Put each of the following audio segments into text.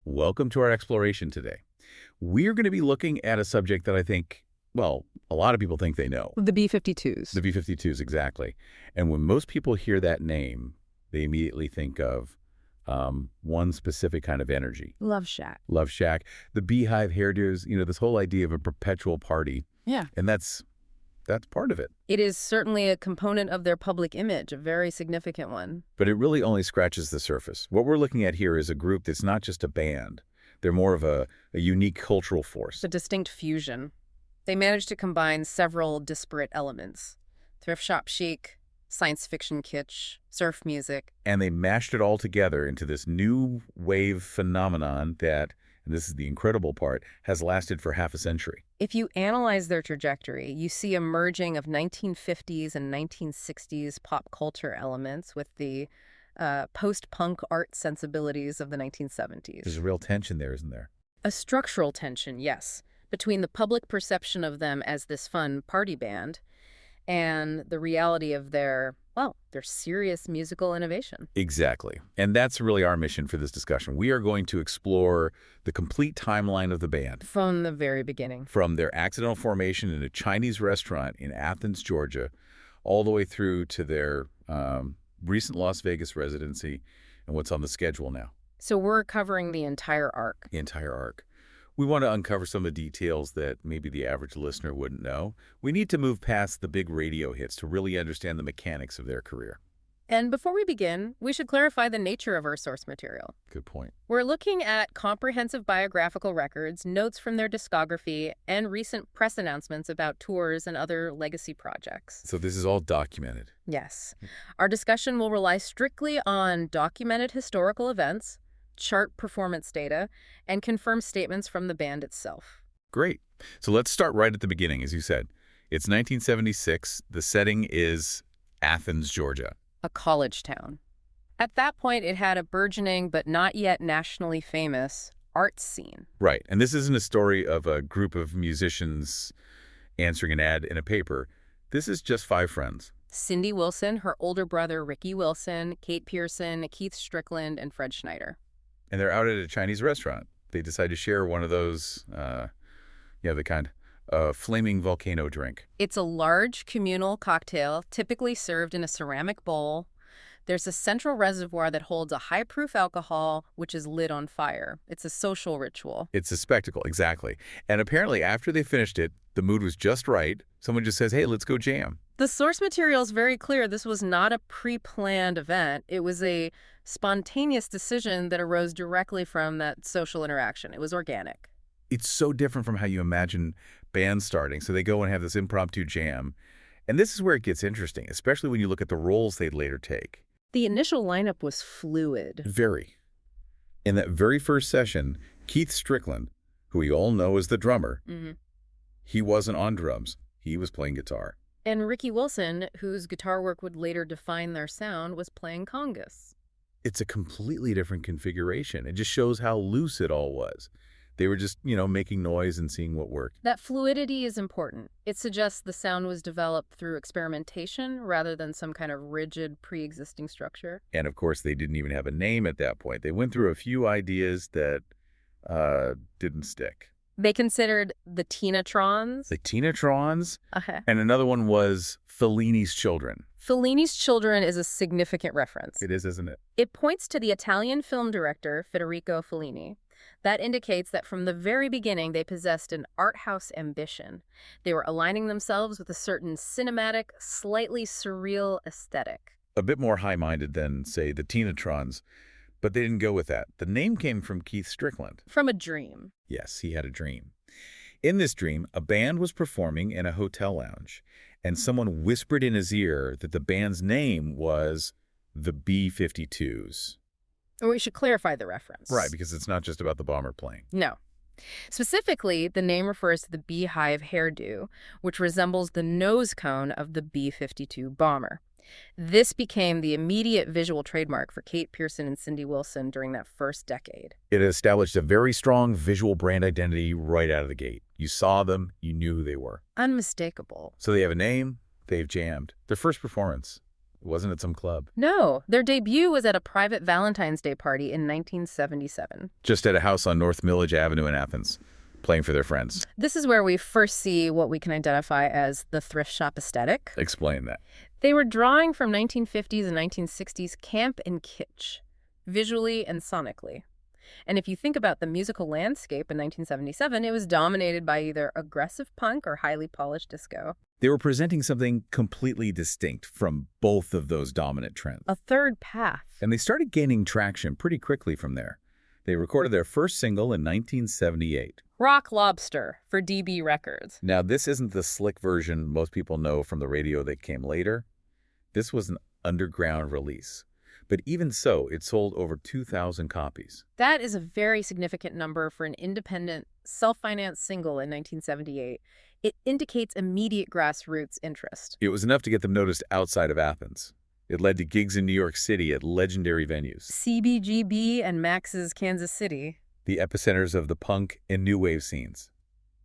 Welcome to our exploration today. We're going to be looking at a subject that I think, well, a lot of people think they know. The B-52s. The B-52s, exactly. And when most people hear that name, they immediately think of one specific kind of energy. Love Shack. Love Shack. The beehive hairdos, this whole idea of a perpetual party. Yeah. And that's part of it. It is certainly a component of their public image, a very significant one. But it really only scratches the surface. What we're looking at here is a group that's not just a band. They're more of a unique cultural force. It's a distinct fusion. They managed to combine several disparate elements. Thrift shop chic, science fiction kitsch, surf music. And they mashed it all together into this new wave phenomenon that, and this is the incredible part, has lasted for half a century. If you analyze their trajectory, you see a merging of 1950s and 1960s pop culture elements with the post-punk art sensibilities of the 1970s. There's a real tension there, isn't there? A structural tension, yes, between the public perception of them as this fun party band and the reality of their serious musical innovation. Exactly. And that's really our mission for this discussion. We are going to explore the complete timeline of the band. From the very beginning. From their accidental formation in a Chinese restaurant in Athens, Georgia, all the way through to their recent Las Vegas residency and what's on the schedule now. So we're covering the entire arc. The entire arc. We want to uncover some of the details that maybe the average listener wouldn't know. We need to move past the big radio hits to really understand the mechanics of their career. And before we begin, we should clarify the nature of our source material. Good point. We're looking at comprehensive biographical records, notes from their discography, and recent press announcements about tours and other legacy projects. So this is all documented. Yes. Our discussion will rely strictly on documented historical events, chart performance data, and confirmed statements from the band itself. Great. So let's start right at the beginning, as you said. It's 1976. The setting is Athens, Georgia. A college town. At that point, it had a burgeoning but not yet nationally famous art scene. Right. And this isn't a story of a group of musicians answering an ad in a paper. This is just 5 friends. Cindy Wilson, her older brother Ricky Wilson, Kate Pierson, Keith Strickland, and Fred Schneider. And they're out at a Chinese restaurant. They decide to share one of those, the kind of flaming volcano drink. It's a large communal cocktail, typically served in a ceramic bowl. There's a central reservoir that holds a high-proof alcohol, which is lit on fire. It's a social ritual. It's a spectacle, exactly. And apparently, after they finished it, the mood was just right. Someone just says, hey, let's go jam. The source material is very clear. This was not a pre-planned event. It was a spontaneous decision that arose directly from that social interaction. It was organic. It's so different from how you imagine bands starting. So they go and have this impromptu jam. And this is where it gets interesting, especially when you look at the roles they'd later take. The initial lineup was fluid. Very. In that very first session, Keith Strickland, who we all know as the drummer, he wasn't on drums. He was playing guitar. And Ricky Wilson, whose guitar work would later define their sound, was playing congas. It's a completely different configuration. It just shows how loose it all was. They were just, making noise and seeing what worked. That fluidity is important. It suggests the sound was developed through experimentation rather than some kind of rigid pre-existing structure. And of course, they didn't even have a name at that point. They went through a few ideas that didn't stick. They considered the Teenatrons. The Teenatrons? Okay. And another one was Fellini's Children. Fellini's Children is a significant reference. It is, isn't it? It points to the Italian film director, Federico Fellini. That indicates that from the very beginning, they possessed an art house ambition. They were aligning themselves with a certain cinematic, slightly surreal aesthetic. A bit more high-minded than, say, the Teenatrons. But they didn't go with that. The name came from Keith Strickland. From a dream. Yes, he had a dream. In this dream, a band was performing in a hotel lounge, and someone whispered in his ear that the band's name was the B-52s. Or we should clarify the reference. Right, because it's not just about the bomber plane. No. Specifically, the name refers to the beehive hairdo, which resembles the nose cone of the B-52 bomber. This became the immediate visual trademark for Kate Pierson and Cindy Wilson during that first decade. It established a very strong visual brand identity right out of the gate. You saw them, you knew who they were. Unmistakable. So they have a name, they've jammed. Their first performance It wasn't at some club. No, their debut was at a private Valentine's Day party in 1977. Just at a house on North Millage Avenue in Athens, playing for their friends. This is where we first see what we can identify as the thrift shop aesthetic. Explain that. They were drawing from 1950s and 1960s camp and kitsch, visually and sonically. And if you think about the musical landscape in 1977, it was dominated by either aggressive punk or highly polished disco. They were presenting something completely distinct from both of those dominant trends. A third path. And they started gaining traction pretty quickly from there. They recorded their first single in 1978. Rock Lobster for DB Records. Now, this isn't the slick version most people know from the radio that came later. This was an underground release. But even so, it sold over 2,000 copies. That is a very significant number for an independent, self-financed single in 1978. It indicates immediate grassroots interest. It was enough to get them noticed outside of Athens. It led to gigs in New York City at legendary venues. CBGB and Max's Kansas City. The epicenters of the punk and new wave scenes.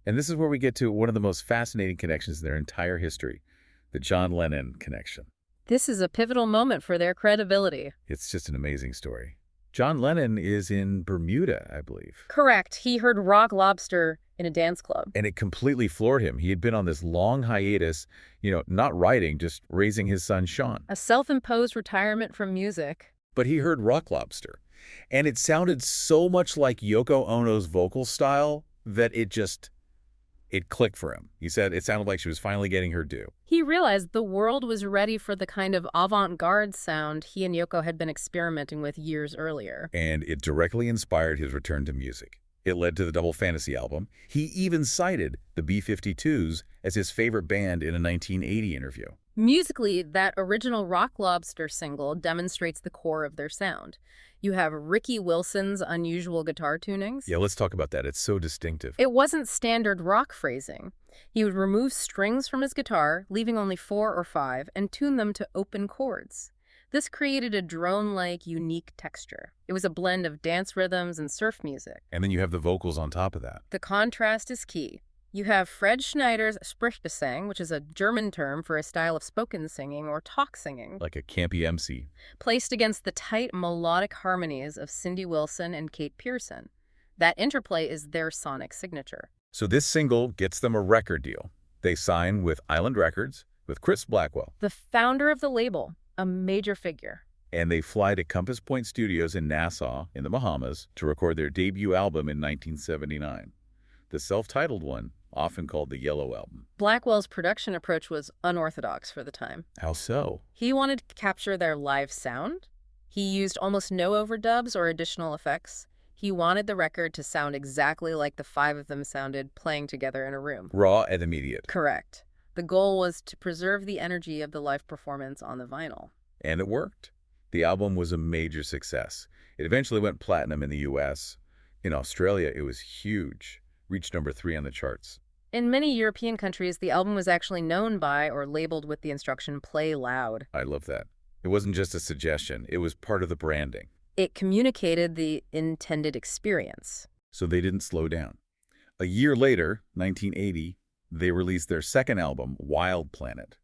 And this is where we get to one of the most fascinating connections in their entire history, the John Lennon connection. This is a pivotal moment for their credibility. It's just an amazing story. John Lennon is in Bermuda, I believe. Correct. He heard Rock Lobster in a dance club. And it completely floored him. He had been on this long hiatus, not writing, just raising his son, Sean. A self-imposed retirement from music. But he heard Rock Lobster. And it sounded so much like Yoko Ono's vocal style that it clicked for him. He said it sounded like she was finally getting her due. He realized the world was ready for the kind of avant-garde sound he and Yoko had been experimenting with years earlier. And it directly inspired his return to music. It led to the Double Fantasy album. He even cited the B-52s as his favorite band in a 1980 interview. Musically, that original Rock Lobster single demonstrates the core of their sound. You have Ricky Wilson's unusual guitar tunings. Yeah, let's talk about that. It's so distinctive. It wasn't standard rock phrasing. He would remove strings from his guitar, leaving only 4 or 5, and tune them to open chords. This created a drone-like, unique texture. It was a blend of dance rhythms and surf music. And then you have the vocals on top of that. The contrast is key. You have Fred Schneider's Sprechgesang, which is a German term for a style of spoken singing or talk singing. Like a campy MC. Placed against the tight melodic harmonies of Cindy Wilson and Kate Pierson. That interplay is their sonic signature. So this single gets them a record deal. They sign with Island Records, with Chris Blackwell. The founder of the label, a major figure. And they fly to Compass Point Studios in Nassau, in the Bahamas, to record their debut album in 1979. The self-titled one, often called the Yellow Album. Blackwell's production approach was unorthodox for the time. How so? He wanted to capture their live sound. He used almost no overdubs or additional effects. He wanted the record to sound exactly like the 5 of them sounded playing together in a room. Raw and immediate. Correct. The goal was to preserve the energy of the live performance on the vinyl. And it worked. The album was a major success. It eventually went platinum in the U.S. In Australia, it was huge. Reached number 3 on the charts. In many European countries, the album was actually known by or labeled with the instruction, "Play loud." I love that. It wasn't just a suggestion. It was part of the branding. It communicated the intended experience. So they didn't slow down. A year later, 1980, they released their second album, Wild Planet.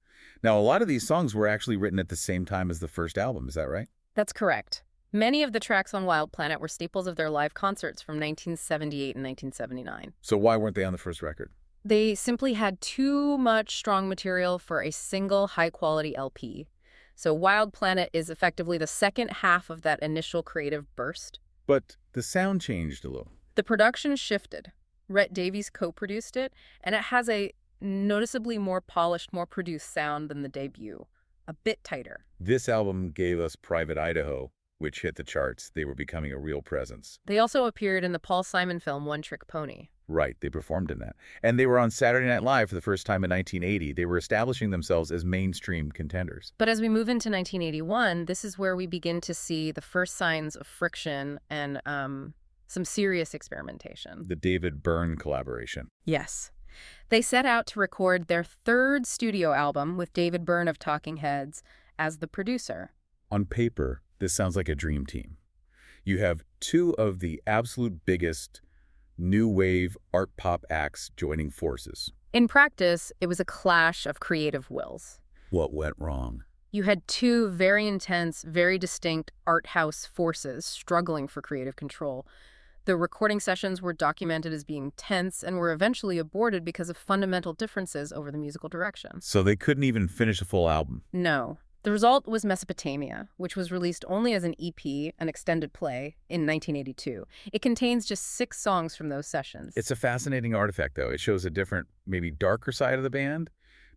Now, a lot of these songs were actually written at the same time as the first album. Is that right? That's correct. Many of the tracks on Wild Planet were staples of their live concerts from 1978 and 1979. So why weren't they on the first record? They simply had too much strong material for a single high-quality LP. So Wild Planet is effectively the second half of that initial creative burst. But the sound changed a little. The production shifted. Rhett Davies co-produced it, and it has a noticeably more polished, more produced sound than the debut. A bit tighter. This album gave us Private Idaho, which hit the charts. They were becoming a real presence. They also appeared in the Paul Simon film One Trick Pony. Right, they performed in that. And they were on Saturday Night Live for the first time in 1980. They were establishing themselves as mainstream contenders. But as we move into 1981, this is where we begin to see the first signs of friction and some serious experimentation. The David Byrne collaboration. Yes. They set out to record their third studio album with David Byrne of Talking Heads as the producer. On paper, this sounds like a dream team. You have 2 of the absolute biggest new wave art pop acts joining forces. In practice, it was a clash of creative wills. What went wrong? You had two very intense, very distinct art house forces struggling for creative control. The recording sessions were documented as being tense and were eventually aborted because of fundamental differences over the musical direction. So they couldn't even finish a full album. No. The result was Mesopotamia, which was released only as an EP, an extended play, in 1982. It contains just 6 songs from those sessions. It's a fascinating artifact, though. It shows a different, maybe darker side of the band,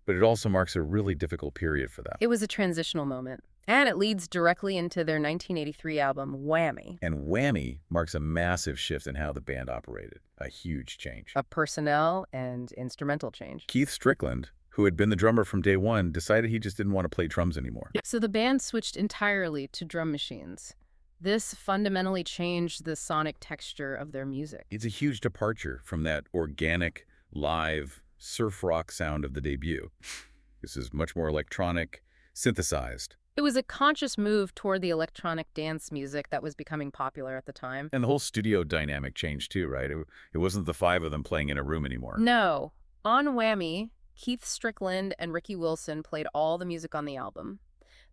but it also marks a really difficult period for them. It was a transitional moment, and it leads directly into their 1983 album, Whammy. And Whammy marks a massive shift in how the band operated, a huge change. A personnel and instrumental change. Keith Strickland, who had been the drummer from day one, decided he just didn't want to play drums anymore. So the band switched entirely to drum machines. This fundamentally changed the sonic texture of their music. It's a huge departure from that organic, live, surf rock sound of the debut. This is much more electronic, synthesized. It was a conscious move toward the electronic dance music that was becoming popular at the time. And the whole studio dynamic changed too, right? It wasn't the 5 of them playing in a room anymore. No. On Whammy, Keith Strickland and Ricky Wilson played all the music on the album.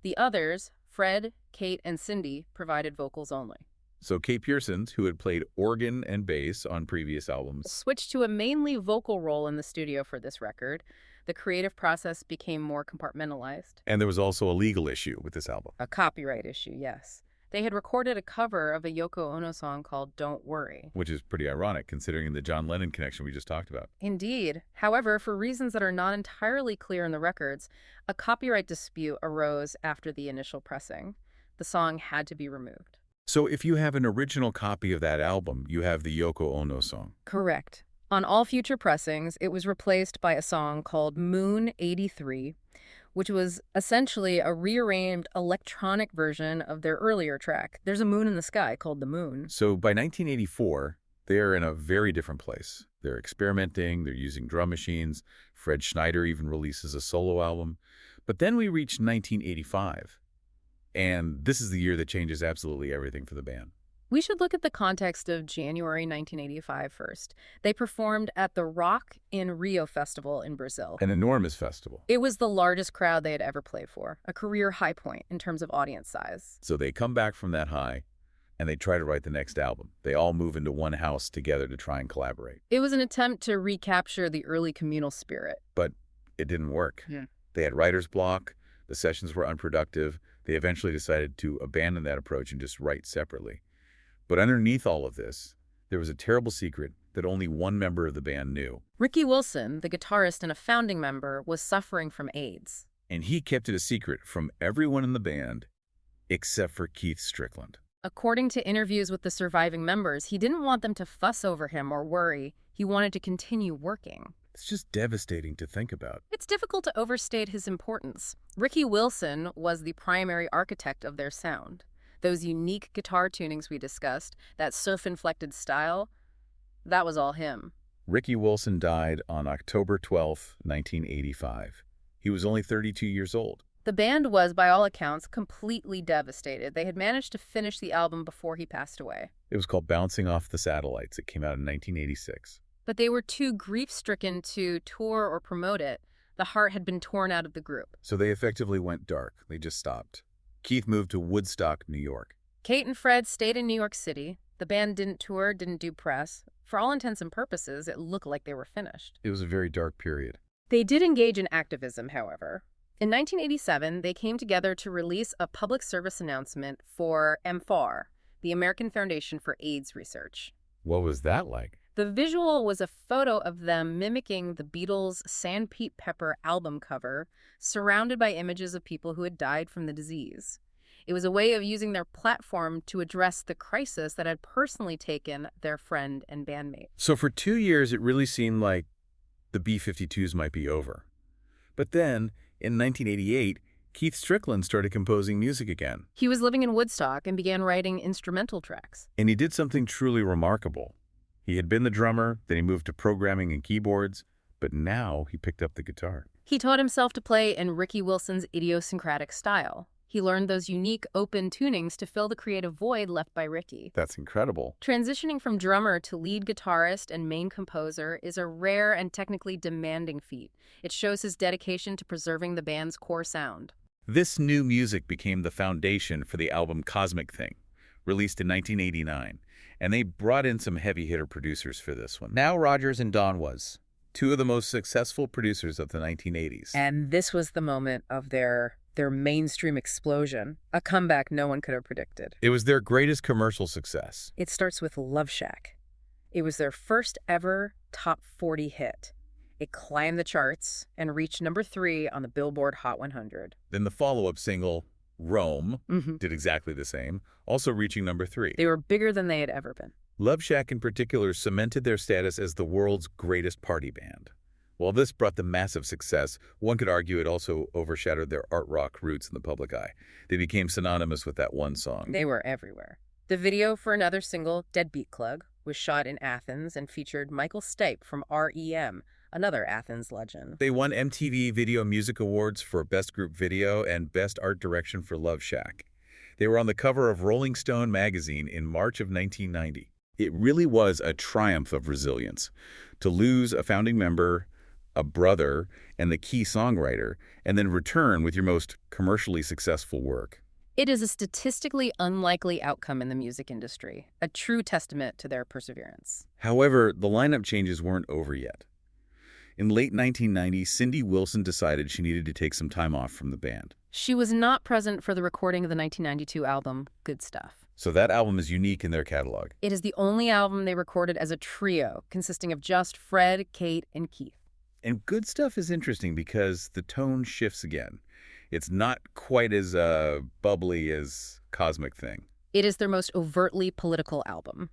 The others, Fred, Kate, and Cindy, provided vocals only. So Kate Pierson, who had played organ and bass on previous albums, Switched to a mainly vocal role in the studio for this record. The creative process became more compartmentalized. and there was also a legal issue with this album. A copyright issue, yes. They had recorded a cover of a Yoko Ono song called Don't Worry. Which is pretty ironic, considering the John Lennon connection we just talked about. Indeed. However, for reasons that are not entirely clear in the records, a copyright dispute arose after the initial pressing. The song had to be removed. So if you have an original copy of that album, you have the Yoko Ono song. Correct. On all future pressings, it was replaced by a song called Moon 83, which was essentially a rearranged electronic version of their earlier track. There's a moon in the sky called The Moon. So by 1984, they're in a very different place. They're experimenting, they're using drum machines. Fred Schneider even releases a solo album. But then we reach 1985, and this is the year that changes absolutely everything for the band. We should look at the context of January 1985 first. They performed at the Rock in Rio Festival in Brazil. An enormous festival. It was the largest crowd they had ever played for, a career high point in terms of audience size. So they come back from that high, and they try to write the next album. They all move into one house together to try and collaborate. It was an attempt to recapture the early communal spirit. But it didn't work. Yeah. They had writer's block, the sessions were unproductive. They eventually decided to abandon that approach and just write separately. But underneath all of this, there was a terrible secret that only one member of the band knew. Ricky Wilson, the guitarist and a founding member, was suffering from AIDS. And he kept it a secret from everyone in the band, except for Keith Strickland. According to interviews with the surviving members, he didn't want them to fuss over him or worry. He wanted to continue working. It's just devastating to think about. It's difficult to overstate his importance. Ricky Wilson was the primary architect of their sound. Those unique guitar tunings we discussed, that surf-inflected style, that was all him. Ricky Wilson died on October 12, 1985. He was only 32 years old. The band was, by all accounts, completely devastated. They had managed to finish the album before he passed away. It was called Bouncing Off the Satellites. It came out in 1986. But they were too grief-stricken to tour or promote it. The heart had been torn out of the group. So they effectively went dark. They just stopped. Keith moved to Woodstock, New York. Kate and Fred stayed in New York City. The band didn't tour, didn't do press. For all intents and purposes, it looked like they were finished. It was a very dark period. They did engage in activism, however. In 1987, they came together to release a public service announcement for MFAR, the American Foundation for AIDS Research. What was that like? The visual was a photo of them mimicking the Beatles' Sandpete Pepper album cover, surrounded by images of people who had died from the disease. It was a way of using their platform to address the crisis that had personally taken their friend and bandmate. So for 2 years, it really seemed like the B-52s might be over. But then, in 1988, Keith Strickland started composing music again. He was living in Woodstock and began writing instrumental tracks. And he did something truly remarkable. He had been the drummer, then he moved to programming and keyboards, but now he picked up the guitar. He taught himself to play in Ricky Wilson's idiosyncratic style. He learned those unique, open tunings to fill the creative void left by Ricky. That's incredible. Transitioning from drummer to lead guitarist and main composer is a rare and technically demanding feat. It shows his dedication to preserving the band's core sound. This new music became the foundation for the album Cosmic Thing, released in 1989, and they brought in some heavy-hitter producers for this one. Now Rodgers and Dawn was. Two of the most successful producers of the 1980s. And this was the moment of their mainstream explosion, a comeback no one could have predicted. It was their greatest commercial success. It starts with Love Shack. It was their first ever top 40 hit. It climbed the charts and reached number 3 on the Billboard Hot 100. Then the follow-up single, Rome, Mm-hmm. did exactly the same, also reaching number 3. They were bigger than they had ever been. Love Shack in particular cemented their status as the world's greatest party band. While this brought them massive success, one could argue it also overshadowed their art rock roots in the public eye. They became synonymous with that one song. They were everywhere. The video for another single, Deadbeat Club, was shot in Athens and featured Michael Stipe from REM, another Athens legend. They won MTV Video Music Awards for Best Group Video and Best Art Direction for Love Shack. They were on the cover of Rolling Stone magazine in March of 1990. It really was a triumph of resilience. To lose a founding member, a brother, and the key songwriter, and then return with your most commercially successful work. It is a statistically unlikely outcome in the music industry, a true testament to their perseverance. However, the lineup changes weren't over yet. In late 1990, Cindy Wilson decided she needed to take some time off from the band. She was not present for the recording of the 1992 album, Good Stuff. So that album is unique in their catalog. It is the only album they recorded as a trio, consisting of just Fred, Kate, and Keith. And Good Stuff is interesting because the tone shifts again. It's not quite as bubbly as Cosmic Thing. It is their most overtly political album.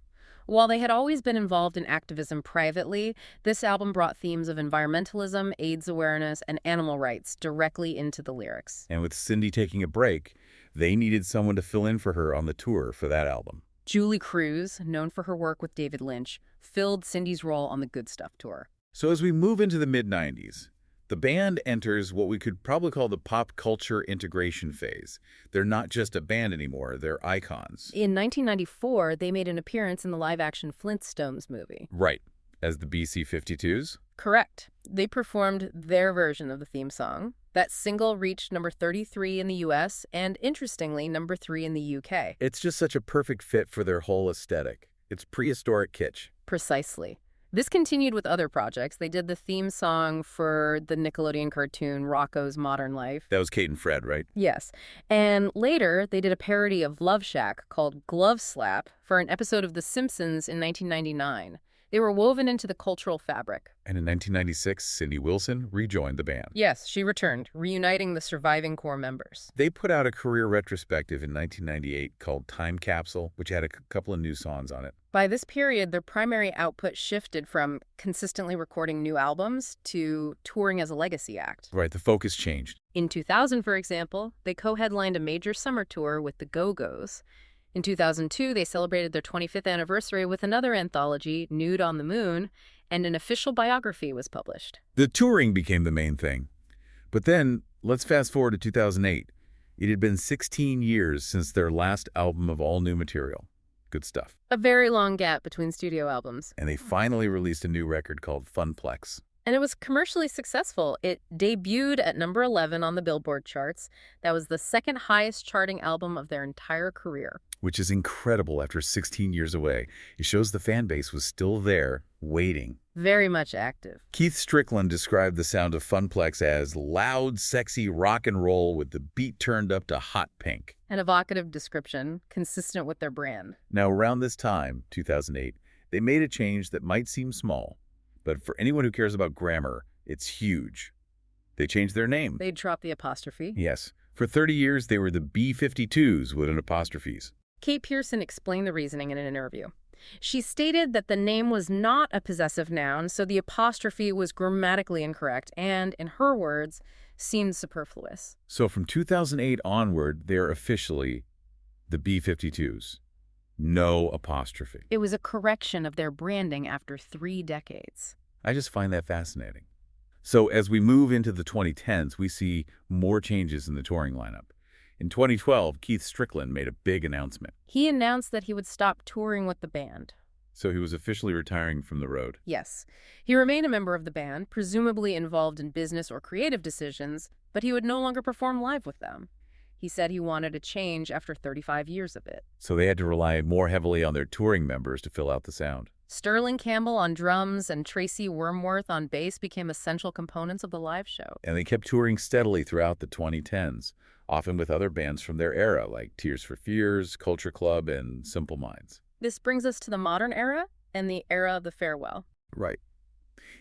While they had always been involved in activism privately, this album brought themes of environmentalism, AIDS awareness, and animal rights directly into the lyrics. And with Cindy taking a break, they needed someone to fill in for her on the tour for that album. Julie Cruz, known for her work with David Lynch, filled Cindy's role on the Good Stuff tour. So as we move into the mid-90s, the band enters what we could probably call the pop culture integration phase. They're not just a band anymore, they're icons. In 1994, they made an appearance in the live-action Flintstones movie. Right, as the B-52s. Correct. They performed their version of the theme song. That single reached number 33 in the US and, interestingly, number 3 in the UK. It's just such a perfect fit for their whole aesthetic. It's prehistoric kitsch. Precisely. This continued with other projects. They did the theme song for the Nickelodeon cartoon Rocko's Modern Life. That was Kate and Fred, right? Yes. And later, they did a parody of Love Shack called Glove Slap for an episode of The Simpsons in 1999. They were woven into the cultural fabric. And in 1996, Cindy Wilson rejoined the band. Yes, she returned, reuniting the surviving core members. They put out a career retrospective in 1998 called Time Capsule, which had a couple of new songs on it. By this period, their primary output shifted from consistently recording new albums to touring as a legacy act. Right, the focus changed. In 2000, for example, they co-headlined a major summer tour with the Go-Go's. In 2002, they celebrated their 25th anniversary with another anthology, Nude on the Moon, and an official biography was published. The touring became the main thing. But then, let's fast forward to 2008. It had been 16 years since their last album of all new material. Good Stuff. A very long gap between studio albums. And they finally released a new record called Funplex. And it was commercially successful. It debuted at number 11 on the Billboard charts. That was the second highest charting album of their entire career. Which is incredible after 16 years away. It shows the fan base was still there, waiting. Very much active. Keith Strickland described the sound of Funplex as loud, sexy rock and roll with the beat turned up to hot pink. An evocative description, consistent with their brand. Now, around this time, 2008, they made a change that might seem small, but for anyone who cares about grammar, it's huge. They changed their name. They dropped the apostrophe. Yes. For 30 years, they were the B-52s with an apostrophes. Kate Pierson explained the reasoning in an interview. She stated that the name was not a possessive noun, so the apostrophe was grammatically incorrect and, in her words, seemed superfluous. So from 2008 onward, they're officially the B-52s. No apostrophe. It was a correction of their branding after 3 decades. I just find that fascinating. So as we move into the 2010s, we see more changes in the touring lineup. In 2012, Keith Strickland made a big announcement. He announced that he would stop touring with the band. So he was officially retiring from the road. Yes. He remained a member of the band, presumably involved in business or creative decisions, but he would no longer perform live with them. He said he wanted a change after 35 years of it. So they had to rely more heavily on their touring members to fill out the sound. Sterling Campbell on drums and Tracy Wormworth on bass became essential components of the live show. And they kept touring steadily throughout the 2010s, often with other bands from their era, like Tears for Fears, Culture Club, and Simple Minds. This brings us to the modern era and the era of the farewell. Right.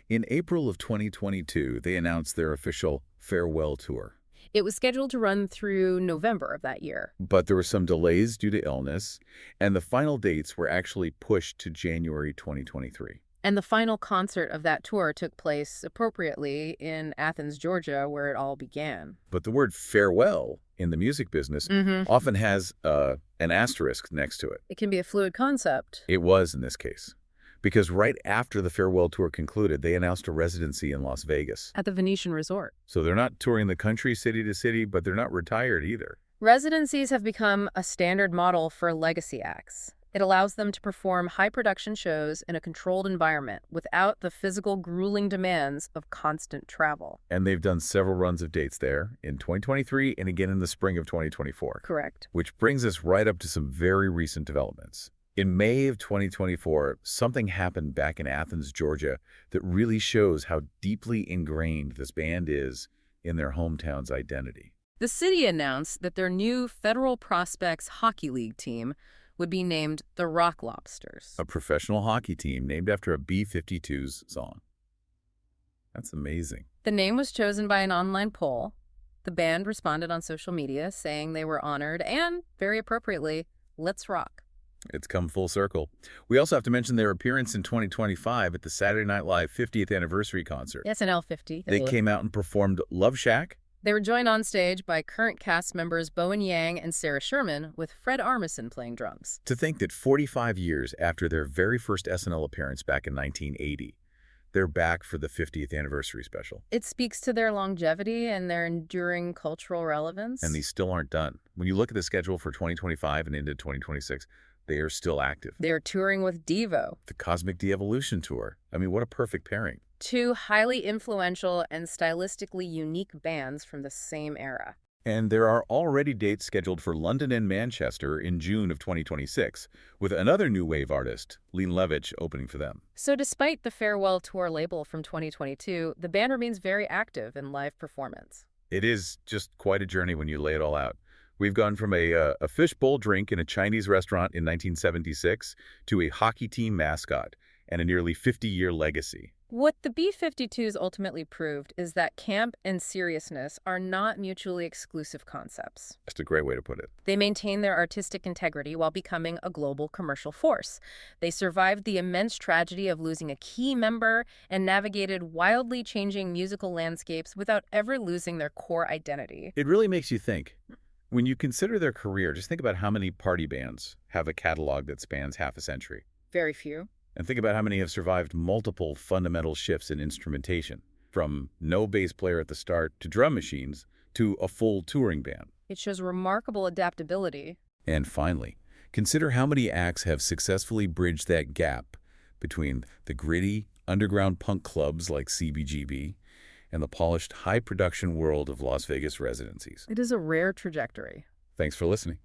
In April of 2022, they announced their official farewell tour. It was scheduled to run through November of that year. But there were some delays due to illness, and the final dates were actually pushed to January 2023. And the final concert of that tour took place appropriately in Athens, Georgia, where it all began. But the word farewell in the music business often has an asterisk next to it. It can be a fluid concept. It was in this case. Because right after the farewell tour concluded, they announced a residency in Las Vegas. At the Venetian Resort. So they're not touring the country city to city, but they're not retired either. Residencies have become a standard model for legacy acts. It allows them to perform high-production shows in a controlled environment without the physical, grueling demands of constant travel. And they've done several runs of dates there in 2023 and again in the spring of 2024. Correct. Which brings us right up to some very recent developments. In May of 2024, something happened back in Athens, Georgia, that really shows how deeply ingrained this band is in their hometown's identity. The city announced that their new Federal Prospects Hockey League team would be named the Rock Lobsters. A professional hockey team named after a B-52s song. That's amazing. The name was chosen by an online poll. The band responded on social media saying they were honored and, very appropriately, let's rock. It's come full circle. We also have to mention their appearance in 2025 at the Saturday Night Live 50th anniversary concert. SNL 50. They came out and performed Love Shack. They were joined on stage by current cast members Bowen Yang and Sarah Sherman, with Fred Armisen playing drums. To think that 45 years after their very first SNL appearance back in 1980, they're back for the 50th anniversary special. It speaks to their longevity and their enduring cultural relevance. And these still aren't done. When you look at the schedule for 2025 and into 2026, they are still active. They are touring with Devo. The Cosmic De-Evolution Tour. I mean, what a perfect pairing. Two highly influential and stylistically unique bands from the same era. And there are already dates scheduled for London and Manchester in June of 2026, with another new wave artist, Lean Levitch, opening for them. So despite the farewell tour label from 2022, the band remains very active in live performance. It is just quite a journey when you lay it all out. We've gone from a fishbowl drink in a Chinese restaurant in 1976 to a hockey team mascot and a nearly 50-year legacy. What the B-52s ultimately proved is that camp and seriousness are not mutually exclusive concepts. That's a great way to put it. They maintain their artistic integrity while becoming a global commercial force. They survived the immense tragedy of losing a key member and navigated wildly changing musical landscapes without ever losing their core identity. It really makes you think. When you consider their career, just think about how many party bands have a catalog that spans half a century. Very few. And think about how many have survived multiple fundamental shifts in instrumentation, from no bass player at the start to drum machines to a full touring band. It shows remarkable adaptability. And finally, consider how many acts have successfully bridged that gap between the gritty, underground punk clubs like CBGB and the polished, high-production world of Las Vegas residencies. It is a rare trajectory. Thanks for listening.